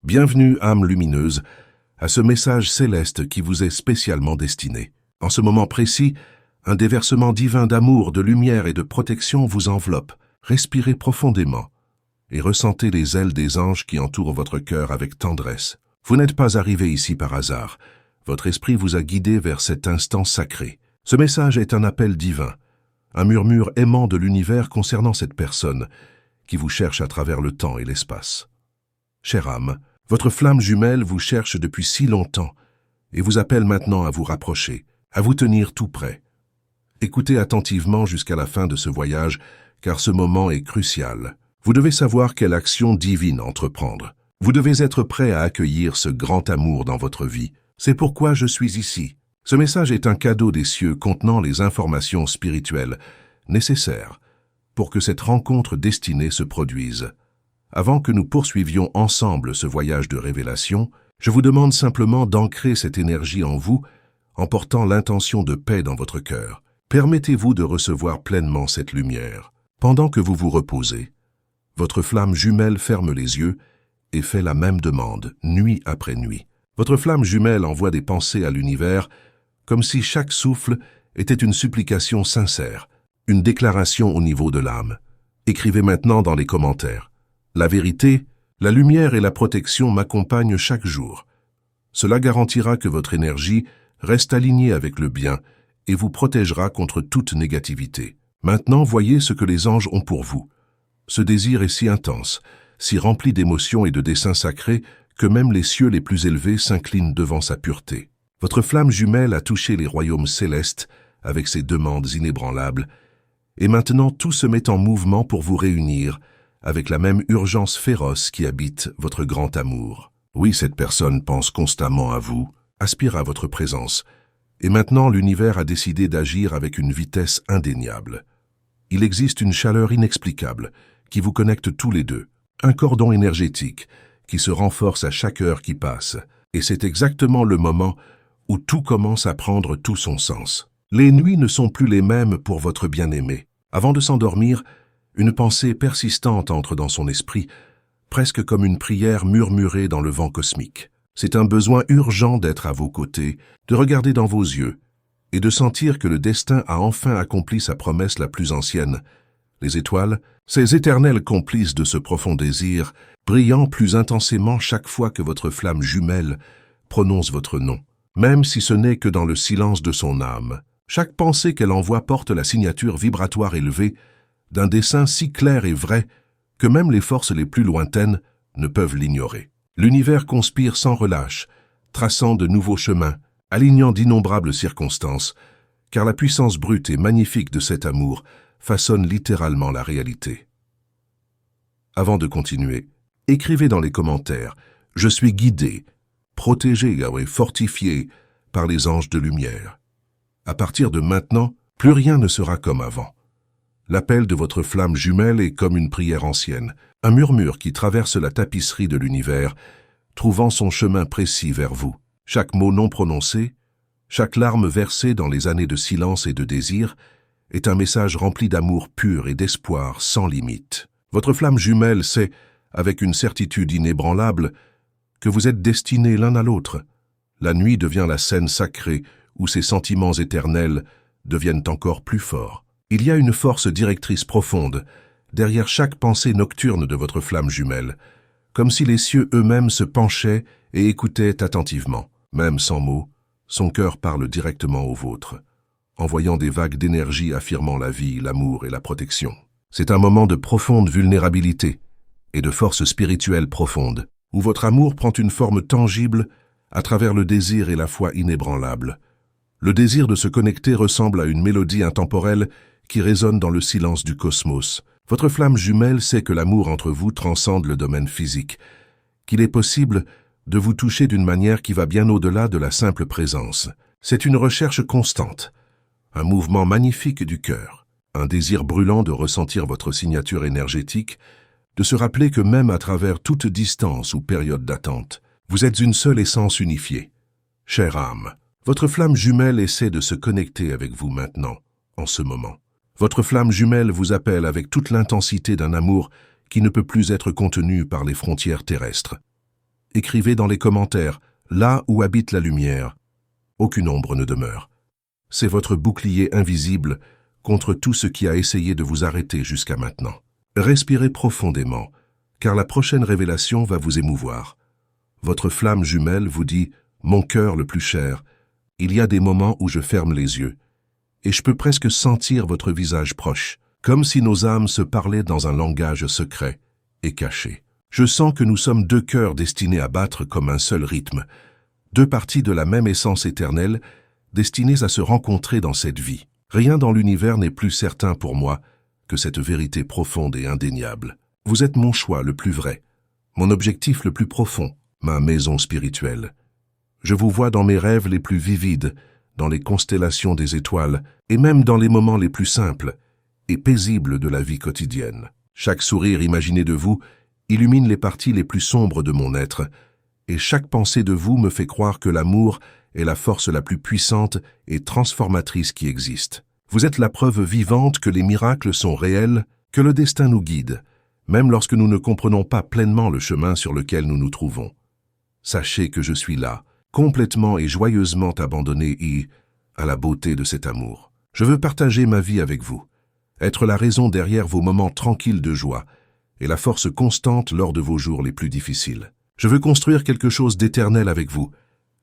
Bienvenue, âme lumineuse, à ce message céleste qui vous est spécialement destiné. En ce moment précis, un déversement divin d'amour, de lumière et de protection vous enveloppe. Respirez profondément et ressentez les ailes des anges qui entourent votre cœur avec tendresse. Vous n'êtes pas arrivé ici par hasard. Votre esprit vous a guidé vers cet instant sacré. Ce message est un appel divin, un murmure aimant de l'univers concernant cette personne qui vous cherche à travers le temps et l'espace. Chère âme, votre flamme jumelle vous cherche depuis si longtemps et vous appelle maintenant à vous rapprocher, à vous tenir tout près. Écoutez attentivement jusqu'à la fin de ce voyage, car ce moment est crucial. Vous devez savoir quelle action divine entreprendre. Vous devez être prêt à accueillir ce grand amour dans votre vie. C'est pourquoi je suis ici. Ce message est un cadeau des cieux contenant les informations spirituelles nécessaires pour que cette rencontre destinée se produise. Avant que nous poursuivions ensemble ce voyage de révélation, je vous demande simplement d'ancrer cette énergie en vous en portant l'intention de paix dans votre cœur. Permettez-vous de recevoir pleinement cette lumière. Pendant que vous vous reposez, votre flamme jumelle ferme les yeux et fait la même demande, nuit après nuit. Votre flamme jumelle envoie des pensées à l'univers comme si chaque souffle était une supplication sincère, une déclaration au niveau de l'âme. Écrivez maintenant dans les commentaires. La vérité, la lumière et la protection m'accompagnent chaque jour. Cela garantira que votre énergie reste alignée avec le bien et vous protégera contre toute négativité. Maintenant, voyez ce que les anges ont pour vous. Ce désir est si intense, si rempli d'émotions et de desseins sacrés que même les cieux les plus élevés s'inclinent devant sa pureté. Votre flamme jumelle a touché les royaumes célestes avec ses demandes inébranlables, et maintenant tout se met en mouvement pour vous réunir avec la même urgence féroce qui habite votre grand amour. Oui, cette personne pense constamment à vous, aspire à votre présence, et maintenant l'univers a décidé d'agir avec une vitesse indéniable. Il existe une chaleur inexplicable qui vous connecte tous les deux, un cordon énergétique qui se renforce à chaque heure qui passe, et c'est exactement le moment où tout commence à prendre tout son sens. Les nuits ne sont plus les mêmes pour votre bien-aimé. Avant de s'endormir, une pensée persistante entre dans son esprit, presque comme une prière murmurée dans le vent cosmique. C'est un besoin urgent d'être à vos côtés, de regarder dans vos yeux, et de sentir que le destin a enfin accompli sa promesse la plus ancienne. Les étoiles, ces éternels complices de ce profond désir, brillant plus intensément chaque fois que votre flamme jumelle prononce votre nom, même si ce n'est que dans le silence de son âme. Chaque pensée qu'elle envoie porte la signature vibratoire élevée d'un dessein si clair et vrai que même les forces les plus lointaines ne peuvent l'ignorer. L'univers conspire sans relâche, traçant de nouveaux chemins, alignant d'innombrables circonstances, car la puissance brute et magnifique de cet amour façonne littéralement la réalité. Avant de continuer, écrivez dans les commentaires « Je suis guidé, protégé et fortifié par les anges de lumière ». À partir de maintenant, plus rien ne sera comme avant. L'appel de votre flamme jumelle est comme une prière ancienne, un murmure qui traverse la tapisserie de l'univers, trouvant son chemin précis vers vous. Chaque mot non prononcé, chaque larme versée dans les années de silence et de désir, est un message rempli d'amour pur et d'espoir sans limite. Votre flamme jumelle sait, avec une certitude inébranlable, que vous êtes destinés l'un à l'autre. La nuit devient la scène sacrée où ces sentiments éternels deviennent encore plus forts. Il y a une force directrice profonde derrière chaque pensée nocturne de votre flamme jumelle, comme si les cieux eux-mêmes se penchaient et écoutaient attentivement. Même sans mots, son cœur parle directement au vôtre, envoyant des vagues d'énergie affirmant la vie, l'amour et la protection. C'est un moment de profonde vulnérabilité et de force spirituelle profonde, où votre amour prend une forme tangible à travers le désir et la foi inébranlable. Le désir de se connecter ressemble à une mélodie intemporelle qui résonne dans le silence du cosmos. Votre flamme jumelle sait que l'amour entre vous transcende le domaine physique, qu'il est possible de vous toucher d'une manière qui va bien au-delà de la simple présence. C'est une recherche constante, un mouvement magnifique du cœur, un désir brûlant de ressentir votre signature énergétique, de se rappeler que même à travers toute distance ou période d'attente, vous êtes une seule essence unifiée. Chère âme, votre flamme jumelle essaie de se connecter avec vous maintenant, en ce moment. Votre flamme jumelle vous appelle avec toute l'intensité d'un amour qui ne peut plus être contenu par les frontières terrestres. Écrivez dans les commentaires, là où habite la lumière. Aucune ombre ne demeure. C'est votre bouclier invisible contre tout ce qui a essayé de vous arrêter jusqu'à maintenant. Respirez profondément, car la prochaine révélation va vous émouvoir. Votre flamme jumelle vous dit « Mon cœur le plus cher », il y a des moments où je ferme les yeux, et je peux presque sentir votre visage proche, comme si nos âmes se parlaient dans un langage secret et caché. Je sens que nous sommes deux cœurs destinés à battre comme un seul rythme, deux parties de la même essence éternelle, destinées à se rencontrer dans cette vie. Rien dans l'univers n'est plus certain pour moi que cette vérité profonde et indéniable. Vous êtes mon choix le plus vrai, mon objectif le plus profond, ma maison spirituelle. Je vous vois dans mes rêves les plus vivides, dans les constellations des étoiles, et même dans les moments les plus simples et paisibles de la vie quotidienne. Chaque sourire imaginé de vous illumine les parties les plus sombres de mon être, et chaque pensée de vous me fait croire que l'amour est la force la plus puissante et transformatrice qui existe. Vous êtes la preuve vivante que les miracles sont réels, que le destin nous guide, même lorsque nous ne comprenons pas pleinement le chemin sur lequel nous nous trouvons. Sachez que je suis là, complètement et joyeusement abandonné à la beauté de cet amour. Je veux partager ma vie avec vous, être la raison derrière vos moments tranquilles de joie et la force constante lors de vos jours les plus difficiles. Je veux construire quelque chose d'éternel avec vous,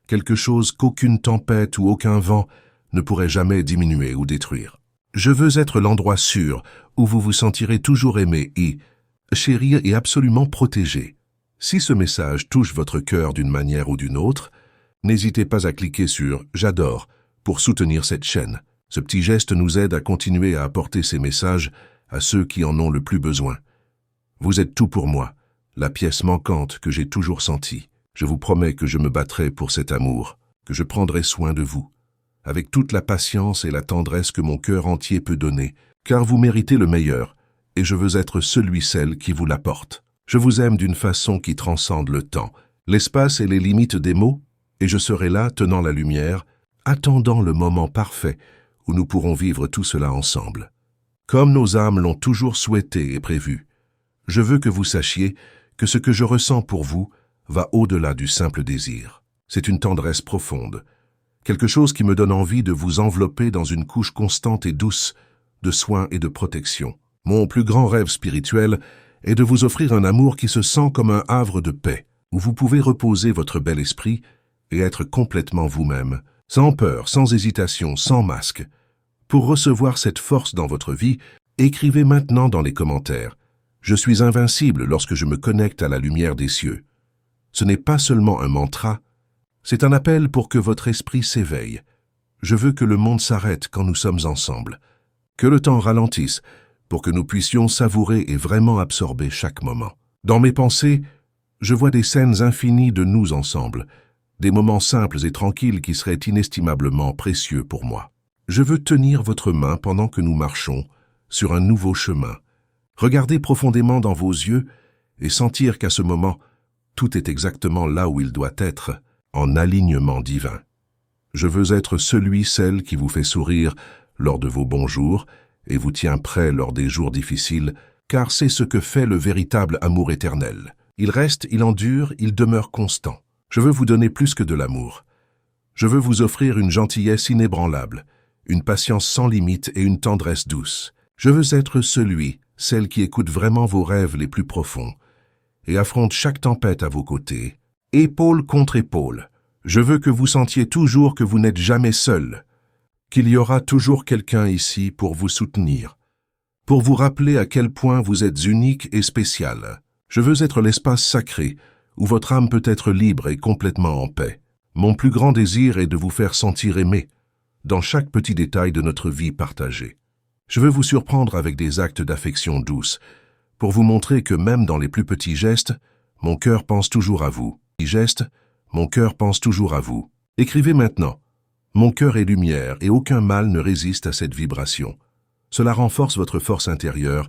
quelque chose qu'aucune tempête ou aucun vent ne pourrait jamais diminuer ou détruire. Je veux être l'endroit sûr où vous vous sentirez toujours aimé chéri et absolument protégé. Si ce message touche votre cœur d'une manière ou d'une autre, n'hésitez pas à cliquer sur « J'adore » pour soutenir cette chaîne. Ce petit geste nous aide à continuer à apporter ces messages à ceux qui en ont le plus besoin. Vous êtes tout pour moi, la pièce manquante que j'ai toujours sentie. Je vous promets que je me battrai pour cet amour, que je prendrai soin de vous, avec toute la patience et la tendresse que mon cœur entier peut donner, car vous méritez le meilleur, et je veux être celle qui vous l'apporte. Je vous aime d'une façon qui transcende le temps, l'espace et les limites des mots, et je serai là, tenant la lumière, attendant le moment parfait où nous pourrons vivre tout cela ensemble. Comme nos âmes l'ont toujours souhaité et prévu, je veux que vous sachiez que ce que je ressens pour vous va au-delà du simple désir. C'est une tendresse profonde, quelque chose qui me donne envie de vous envelopper dans une couche constante et douce de soins et de protection. Mon plus grand rêve spirituel est de vous offrir un amour qui se sent comme un havre de paix, où vous pouvez reposer votre bel esprit et être complètement vous-même, sans peur, sans hésitation, sans masque. Pour recevoir cette force dans votre vie, écrivez maintenant dans les commentaires « Je suis invincible lorsque je me connecte à la lumière des cieux ». Ce n'est pas seulement un mantra, c'est un appel pour que votre esprit s'éveille. Je veux que le monde s'arrête quand nous sommes ensemble, que le temps ralentisse pour que nous puissions savourer et vraiment absorber chaque moment. Dans mes pensées, je vois des scènes infinies de nous ensemble, des moments simples et tranquilles qui seraient inestimablement précieux pour moi. Je veux tenir votre main pendant que nous marchons sur un nouveau chemin, regarder profondément dans vos yeux et sentir qu'à ce moment, tout est exactement là où il doit être, en alignement divin. Je veux être celle qui vous fait sourire lors de vos bons jours et vous tient prêt lors des jours difficiles, car c'est ce que fait le véritable amour éternel. Il reste, il endure, il demeure constant. Je veux vous donner plus que de l'amour. Je veux vous offrir une gentillesse inébranlable, une patience sans limite et une tendresse douce. Je veux être celle qui écoute vraiment vos rêves les plus profonds et affronte chaque tempête à vos côtés, épaule contre épaule. Je veux que vous sentiez toujours que vous n'êtes jamais seul, qu'il y aura toujours quelqu'un ici pour vous soutenir, pour vous rappeler à quel point vous êtes unique et spécial. Je veux être l'espace sacré où votre âme peut être libre et complètement en paix. Mon plus grand désir est de vous faire sentir aimé dans chaque petit détail de notre vie partagée. Je veux vous surprendre avec des actes d'affection douce, pour vous montrer que même dans les plus petits gestes, mon cœur pense toujours à vous. Mon cœur pense toujours à vous. Écrivez maintenant. Mon cœur est lumière et aucun mal ne résiste à cette vibration. Cela renforce votre force intérieure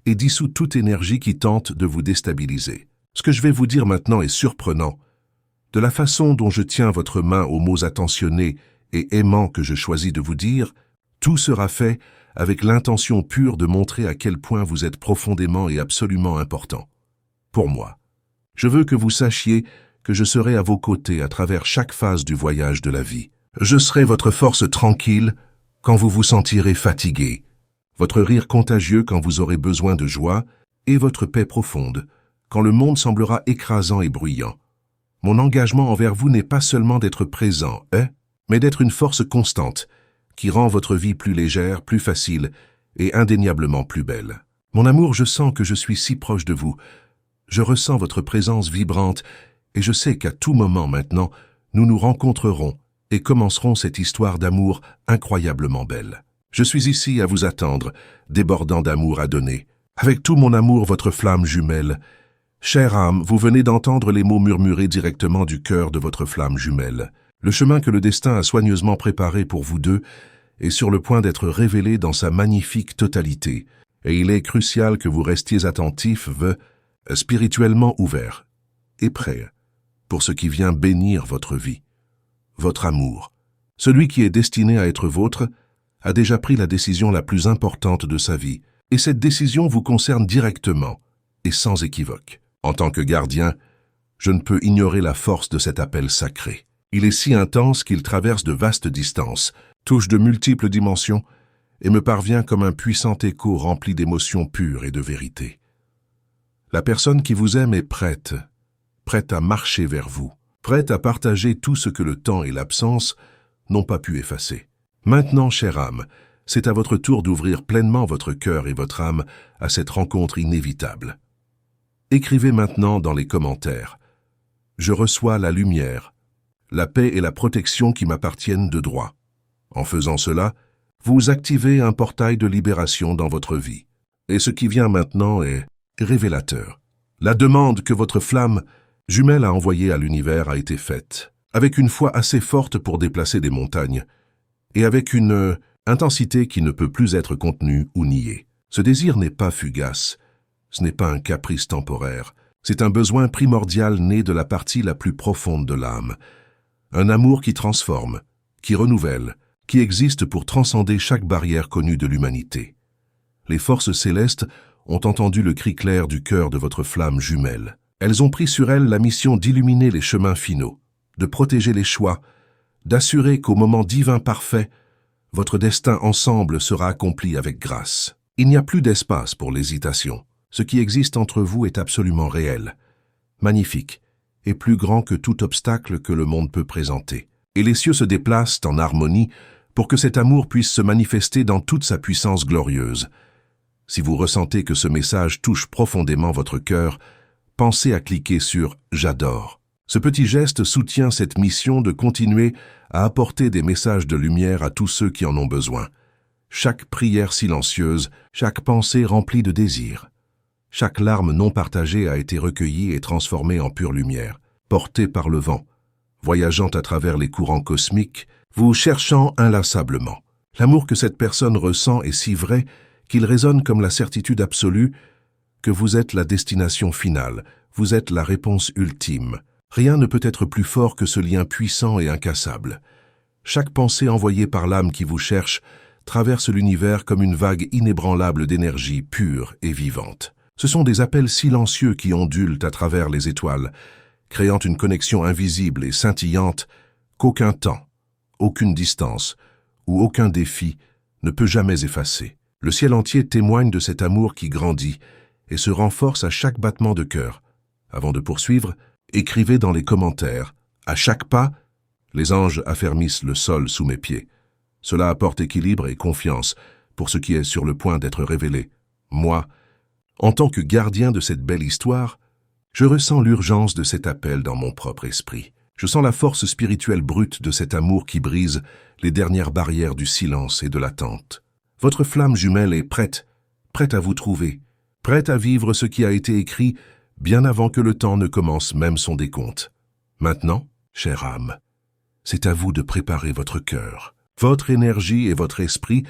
et dissout toute énergie qui tente de vous déstabiliser. Ce que je vais vous dire maintenant est surprenant. De la façon dont je tiens votre main aux mots attentionnés et aimants que je choisis de vous dire, tout sera fait avec l'intention pure de montrer à quel point vous êtes profondément et absolument important. Pour moi, je veux que vous sachiez que je serai à vos côtés à travers chaque phase du voyage de la vie. Je serai votre force tranquille quand vous vous sentirez fatigué, votre rire contagieux quand vous aurez besoin de joie et votre paix profonde quand le monde semblera écrasant et bruyant. Mon engagement envers vous n'est pas seulement d'être présent, mais d'être une force constante qui rend votre vie plus légère, plus facile et indéniablement plus belle. Mon amour, je sens que je suis si proche de vous. Je ressens votre présence vibrante et je sais qu'à tout moment maintenant, nous nous rencontrerons et commencerons cette histoire d'amour incroyablement belle. Je suis ici à vous attendre, débordant d'amour à donner. Avec tout mon amour, votre flamme jumelle. Chère âme, vous venez d'entendre les mots murmurés directement du cœur de votre flamme jumelle. Le chemin que le destin a soigneusement préparé pour vous deux est sur le point d'être révélé dans sa magnifique totalité, et il est crucial que vous restiez attentifs, spirituellement ouverts et prêts pour ce qui vient bénir votre vie. Votre amour, celui qui est destiné à être vôtre, a déjà pris la décision la plus importante de sa vie, et cette décision vous concerne directement et sans équivoque. En tant que gardien, je ne peux ignorer la force de cet appel sacré. Il est si intense qu'il traverse de vastes distances, touche de multiples dimensions et me parvient comme un puissant écho rempli d'émotions pures et de vérité. La personne qui vous aime est prête à marcher vers vous, prête à partager tout ce que le temps et l'absence n'ont pas pu effacer. Maintenant, chère âme, c'est à votre tour d'ouvrir pleinement votre cœur et votre âme à cette rencontre inévitable. Écrivez maintenant dans les commentaires « Je reçois la lumière, la paix et la protection qui m'appartiennent de droit ». En faisant cela, vous activez un portail de libération dans votre vie. Et ce qui vient maintenant est révélateur. La demande que votre flamme jumelle a envoyée à l'univers a été faite, avec une foi assez forte pour déplacer des montagnes, et avec une intensité qui ne peut plus être contenue ou niée. Ce désir n'est pas fugace, ce n'est pas un caprice temporaire, c'est un besoin primordial né de la partie la plus profonde de l'âme. Un amour qui transforme, qui renouvelle, qui existe pour transcender chaque barrière connue de l'humanité. Les forces célestes ont entendu le cri clair du cœur de votre flamme jumelle. Elles ont pris sur elles la mission d'illuminer les chemins finaux, de protéger les choix, d'assurer qu'au moment divin parfait, votre destin ensemble sera accompli avec grâce. Il n'y a plus d'espace pour l'hésitation. Ce qui existe entre vous est absolument réel, magnifique et plus grand que tout obstacle que le monde peut présenter. Et les cieux se déplacent en harmonie pour que cet amour puisse se manifester dans toute sa puissance glorieuse. Si vous ressentez que ce message touche profondément votre cœur, pensez à cliquer sur « J'adore ». Ce petit geste soutient cette mission de continuer à apporter des messages de lumière à tous ceux qui en ont besoin. Chaque prière silencieuse, chaque pensée remplie de désir, chaque larme non partagée a été recueillie et transformée en pure lumière, portée par le vent, voyageant à travers les courants cosmiques, vous cherchant inlassablement. L'amour que cette personne ressent est si vrai qu'il résonne comme la certitude absolue que vous êtes la destination finale, vous êtes la réponse ultime. Rien ne peut être plus fort que ce lien puissant et incassable. Chaque pensée envoyée par l'âme qui vous cherche traverse l'univers comme une vague inébranlable d'énergie pure et vivante. Ce sont des appels silencieux qui ondulent à travers les étoiles, créant une connexion invisible et scintillante qu'aucun temps, aucune distance ou aucun défi ne peut jamais effacer. Le ciel entier témoigne de cet amour qui grandit et se renforce à chaque battement de cœur. Avant de poursuivre, écrivez dans les commentaires « À chaque pas, les anges affermissent le sol sous mes pieds. Cela apporte équilibre et confiance pour ce qui est sur le point d'être révélé. Moi, en tant que gardien de cette belle histoire, je ressens l'urgence de cet appel dans mon propre esprit. Je sens la force spirituelle brute de cet amour qui brise les dernières barrières du silence et de l'attente. Votre flamme jumelle est prête à vous trouver, prête à vivre ce qui a été écrit bien avant que le temps ne commence même son décompte. Maintenant, chère âme, c'est à vous de préparer votre cœur, votre énergie et votre esprit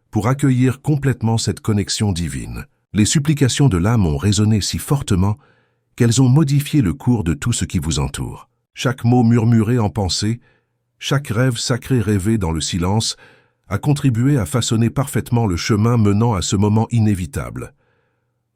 pour accueillir complètement cette connexion divine. Les supplications de l'âme ont résonné si fortement qu'elles ont modifié le cours de tout ce qui vous entoure. Chaque mot murmuré en pensée, chaque rêve sacré rêvé dans le silence a contribué à façonner parfaitement le chemin menant à ce moment inévitable.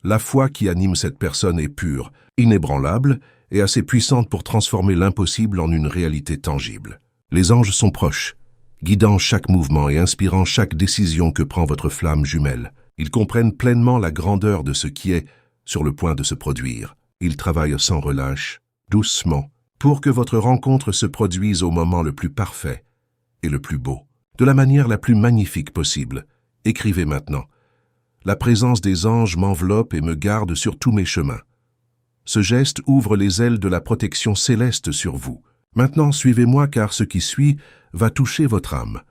La foi qui anime cette personne est pure, inébranlable et assez puissante pour transformer l'impossible en une réalité tangible. Les anges sont proches, guidant chaque mouvement et inspirant chaque décision que prend votre flamme jumelle. Ils comprennent pleinement la grandeur de ce qui est sur le point de se produire. Ils travaillent sans relâche, doucement, pour que votre rencontre se produise au moment le plus parfait et le plus beau, de la manière la plus magnifique possible. Écrivez maintenant. La présence des anges m'enveloppe et me garde sur tous mes chemins. Ce geste ouvre les ailes de la protection céleste sur vous. Maintenant, suivez-moi car ce qui suit va toucher votre âme.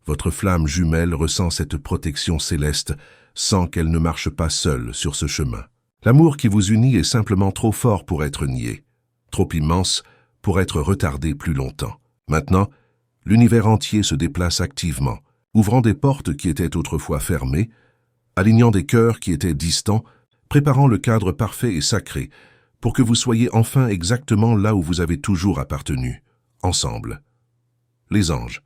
Votre flamme jumelle ressent cette protection céleste sans qu'elle ne marche pas seule sur ce chemin. L'amour qui vous unit est simplement trop fort pour être nié, trop immense pour être retardé plus longtemps. Maintenant, l'univers entier se déplace activement, ouvrant des portes qui étaient autrefois fermées, alignant des cœurs qui étaient distants, préparant le cadre parfait et sacré pour que vous soyez enfin exactement là où vous avez toujours appartenu, ensemble. Les anges,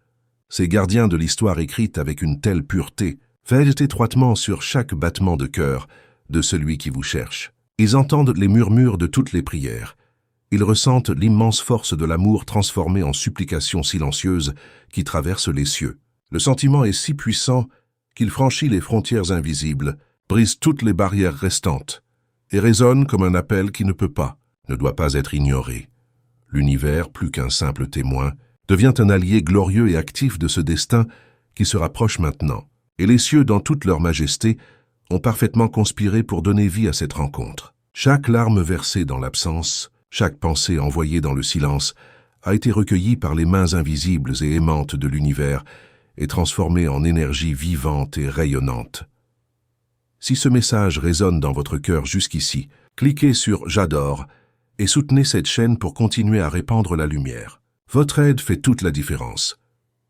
ces gardiens de l'histoire écrite avec une telle pureté, veillent étroitement sur chaque battement de cœur de celui qui vous cherche. Ils entendent les murmures de toutes les prières. Ils ressentent l'immense force de l'amour transformée en supplication silencieuse qui traverse les cieux. Le sentiment est si puissant qu'il franchit les frontières invisibles, brise toutes les barrières restantes, et résonne comme un appel qui ne peut pas, ne doit pas être ignoré. L'univers, plus qu'un simple témoin, devient un allié glorieux et actif de ce destin qui se rapproche maintenant. Et les cieux, dans toute leur majesté, ont parfaitement conspiré pour donner vie à cette rencontre. Chaque larme versée dans l'absence, chaque pensée envoyée dans le silence, a été recueillie par les mains invisibles et aimantes de l'univers et transformée en énergie vivante et rayonnante. Si ce message résonne dans votre cœur jusqu'ici, cliquez sur « J'adore » et soutenez cette chaîne pour continuer à répandre la lumière. Votre aide fait toute la différence.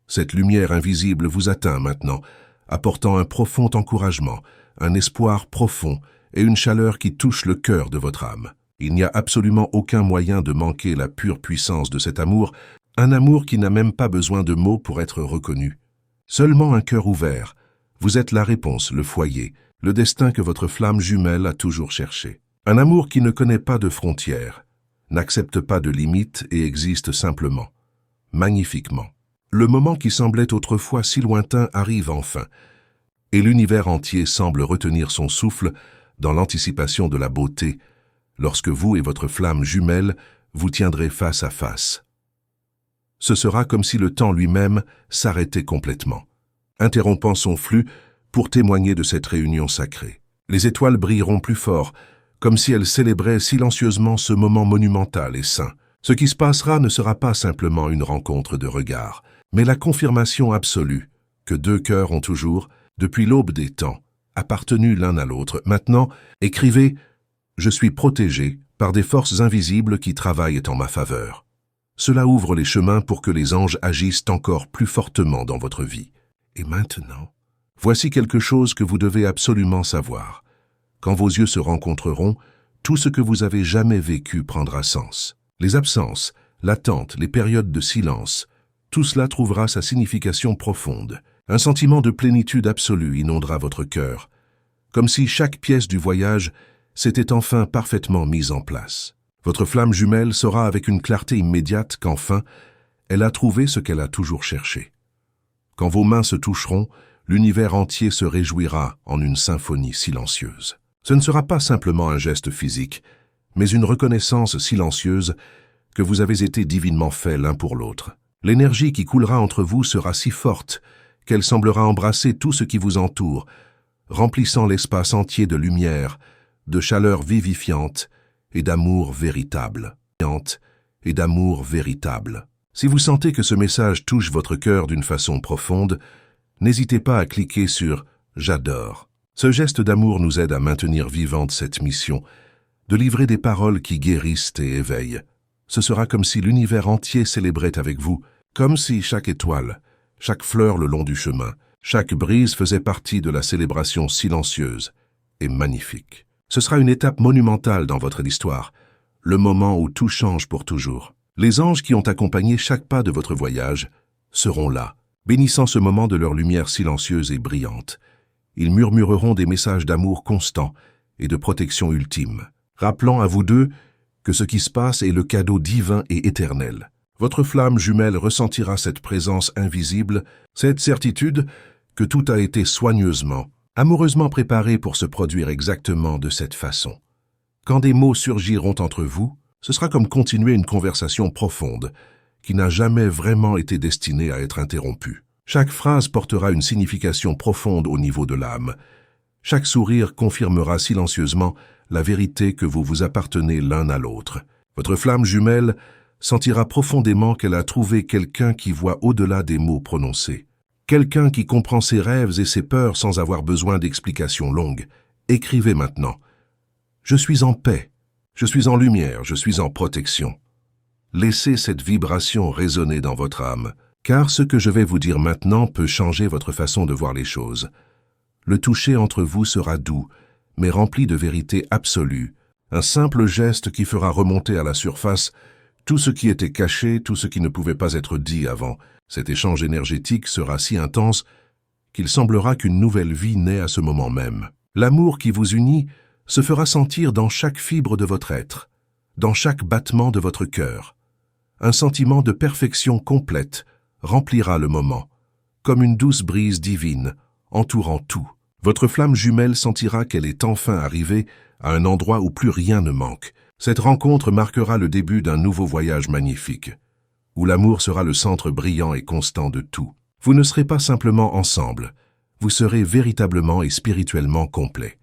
Cette lumière invisible vous atteint maintenant, apportant un profond encouragement, un espoir profond et une chaleur qui touche le cœur de votre âme. Il n'y a absolument aucun moyen de manquer la pure puissance de cet amour, un amour qui n'a même pas besoin de mots pour être reconnu. Seulement un cœur ouvert. Vous êtes la réponse, le foyer, le destin que votre flamme jumelle a toujours cherché. Un amour qui ne connaît pas de frontières, n'accepte pas de limites et existe simplement, magnifiquement. Le moment qui semblait autrefois si lointain arrive enfin, et l'univers entier semble retenir son souffle dans l'anticipation de la beauté, lorsque vous et votre flamme jumelle vous tiendrez face à face. Ce sera comme si le temps lui-même s'arrêtait complètement, interrompant son flux pour témoigner de cette réunion sacrée. Les étoiles brilleront plus fort, comme si elles célébraient silencieusement ce moment monumental et saint. Ce qui se passera ne sera pas simplement une rencontre de regards, mais la confirmation absolue que deux cœurs ont toujours, depuis l'aube des temps, appartenu l'un à l'autre. Maintenant, écrivez « Je suis protégé par des forces invisibles qui travaillent en ma faveur ». Cela ouvre les chemins pour que les anges agissent encore plus fortement dans votre vie. Et maintenant, voici quelque chose que vous devez absolument savoir. Quand vos yeux se rencontreront, tout ce que vous avez jamais vécu prendra sens. Les absences, l'attente, les périodes de silence, tout cela trouvera sa signification profonde. Un sentiment de plénitude absolue inondera votre cœur, comme si chaque pièce du voyage s'était enfin parfaitement mise en place. Votre flamme jumelle saura avec une clarté immédiate qu'enfin, elle a trouvé ce qu'elle a toujours cherché. Quand vos mains se toucheront, l'univers entier se réjouira en une symphonie silencieuse. Ce ne sera pas simplement un geste physique, mais une reconnaissance silencieuse que vous avez été divinement faits l'un pour l'autre. L'énergie qui coulera entre vous sera si forte qu'elle semblera embrasser tout ce qui vous entoure, remplissant l'espace entier de lumière, de chaleur vivifiante et d'amour véritable. Si vous sentez que ce message touche votre cœur d'une façon profonde, n'hésitez pas à cliquer sur « J'adore ». Ce geste d'amour nous aide à maintenir vivante cette mission, de livrer des paroles qui guérissent et éveillent. Ce sera comme si l'univers entier célébrait avec vous, comme si chaque étoile, chaque fleur le long du chemin, chaque brise faisait partie de la célébration silencieuse et magnifique. Ce sera une étape monumentale dans votre histoire, le moment où tout change pour toujours. Les anges qui ont accompagné chaque pas de votre voyage seront là, bénissant ce moment de leur lumière silencieuse et brillante. Ils murmureront des messages d'amour constant et de protection ultime, rappelant à vous deux que ce qui se passe est le cadeau divin et éternel. Votre flamme jumelle ressentira cette présence invisible, cette certitude que tout a été soigneusement, amoureusement préparé pour se produire exactement de cette façon. Quand des mots surgiront entre vous, ce sera comme continuer une conversation profonde, qui n'a jamais vraiment été destinée à être interrompue. Chaque phrase portera une signification profonde au niveau de l'âme. Chaque sourire confirmera silencieusement la vérité que vous vous appartenez l'un à l'autre. Votre flamme jumelle sentira profondément qu'elle a trouvé quelqu'un qui voit au-delà des mots prononcés. Quelqu'un qui comprend ses rêves et ses peurs sans avoir besoin d'explications longues. Écrivez maintenant. Je suis en paix, je suis en lumière, je suis en protection. Laissez cette vibration résonner dans votre âme, car ce que je vais vous dire maintenant peut changer votre façon de voir les choses. Le toucher entre vous sera doux, mais rempli de vérité absolue, un simple geste qui fera remonter à la surface tout ce qui était caché, tout ce qui ne pouvait pas être dit avant. Cet échange énergétique sera si intense qu'il semblera qu'une nouvelle vie naît à ce moment même. L'amour qui vous unit se fera sentir dans chaque fibre de votre être, dans chaque battement de votre cœur. Un sentiment de perfection complète remplira le moment, comme une douce brise divine, entourant tout. Votre flamme jumelle sentira qu'elle est enfin arrivée à un endroit où plus rien ne manque. Cette rencontre marquera le début d'un nouveau voyage magnifique, où l'amour sera le centre brillant et constant de tout. Vous ne serez pas simplement ensemble, vous serez véritablement et spirituellement complet.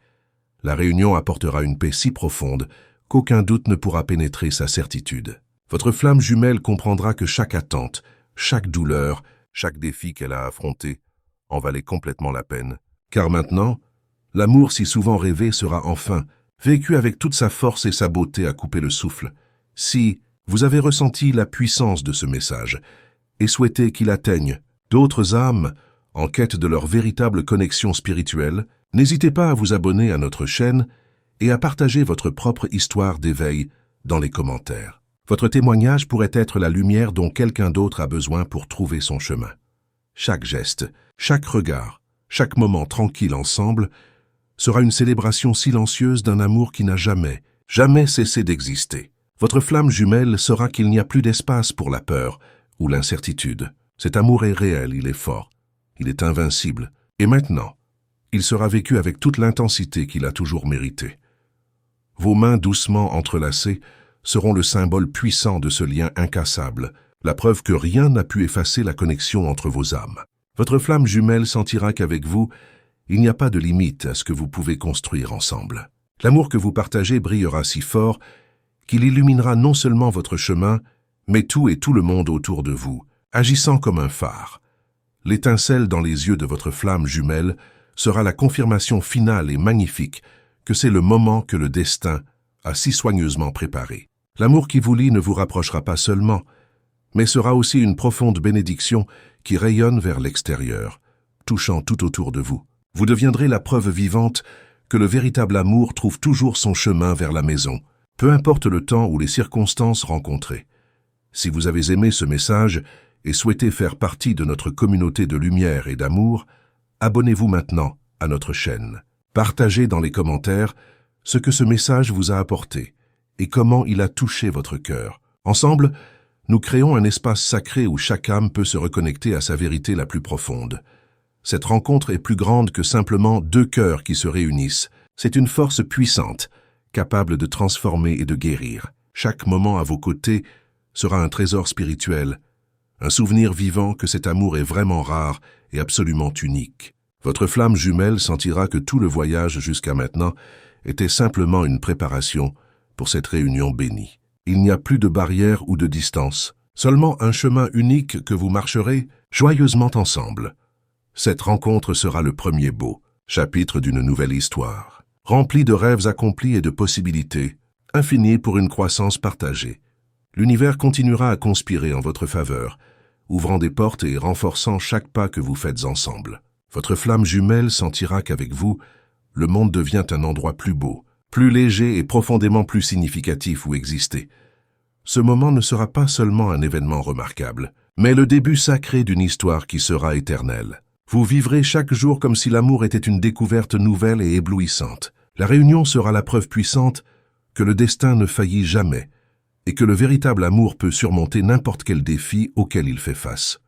La réunion apportera une paix si profonde qu'aucun doute ne pourra pénétrer sa certitude. Votre flamme jumelle comprendra que chaque attente, chaque douleur, chaque défi qu'elle a affronté en valait complètement la peine. Car maintenant, l'amour si souvent rêvé sera enfin vécu avec toute sa force et sa beauté à couper le souffle. Si vous avez ressenti la puissance de ce message et souhaitez qu'il atteigne d'autres âmes en quête de leur véritable connexion spirituelle, n'hésitez pas à vous abonner à notre chaîne et à partager votre propre histoire d'éveil dans les commentaires. Votre témoignage pourrait être la lumière dont quelqu'un d'autre a besoin pour trouver son chemin. Chaque geste, chaque regard, chaque moment tranquille ensemble sera une célébration silencieuse d'un amour qui n'a jamais cessé d'exister. Votre flamme jumelle saura qu'il n'y a plus d'espace pour la peur ou l'incertitude. Cet amour est réel, il est fort, il est invincible. Et maintenant, il sera vécu avec toute l'intensité qu'il a toujours méritée. Vos mains doucement entrelacées seront le symbole puissant de ce lien incassable, la preuve que rien n'a pu effacer la connexion entre vos âmes. Votre flamme jumelle sentira qu'avec vous, il n'y a pas de limite à ce que vous pouvez construire ensemble. L'amour que vous partagez brillera si fort qu'il illuminera non seulement votre chemin, mais tout le monde autour de vous, agissant comme un phare. L'étincelle dans les yeux de votre flamme jumelle sera la confirmation finale et magnifique que c'est le moment que le destin a si soigneusement préparé. L'amour qui vous lie ne vous rapprochera pas seulement, mais sera aussi une profonde bénédiction qui rayonne vers l'extérieur, touchant tout autour de vous. Vous deviendrez la preuve vivante que le véritable amour trouve toujours son chemin vers la maison, peu importe le temps ou les circonstances rencontrées. Si vous avez aimé ce message et souhaitez faire partie de notre communauté de lumière et d'amour, abonnez-vous maintenant à notre chaîne. Partagez dans les commentaires ce que ce message vous a apporté et comment il a touché votre cœur. Ensemble, nous créons un espace sacré où chaque âme peut se reconnecter à sa vérité la plus profonde. Cette rencontre est plus grande que simplement deux cœurs qui se réunissent. C'est une force puissante, capable de transformer et de guérir. Chaque moment à vos côtés sera un trésor spirituel, un souvenir vivant que cet amour est vraiment rare et absolument unique. Votre flamme jumelle sentira que tout le voyage jusqu'à maintenant était simplement une préparation pour cette réunion bénie. Il n'y a plus de barrières ou de distance, seulement un chemin unique que vous marcherez joyeusement ensemble. Cette rencontre sera le premier beau chapitre d'une nouvelle histoire, rempli de rêves accomplis et de possibilités, infinies pour une croissance partagée. L'univers continuera à conspirer en votre faveur, ouvrant des portes et renforçant chaque pas que vous faites ensemble. Votre flamme jumelle sentira qu'avec vous, le monde devient un endroit plus beau, plus léger et profondément plus significatif où exister. Ce moment ne sera pas seulement un événement remarquable, mais le début sacré d'une histoire qui sera éternelle. Vous vivrez chaque jour comme si l'amour était une découverte nouvelle et éblouissante. La réunion sera la preuve puissante que le destin ne faillit jamais et que le véritable amour peut surmonter n'importe quel défi auquel il fait face.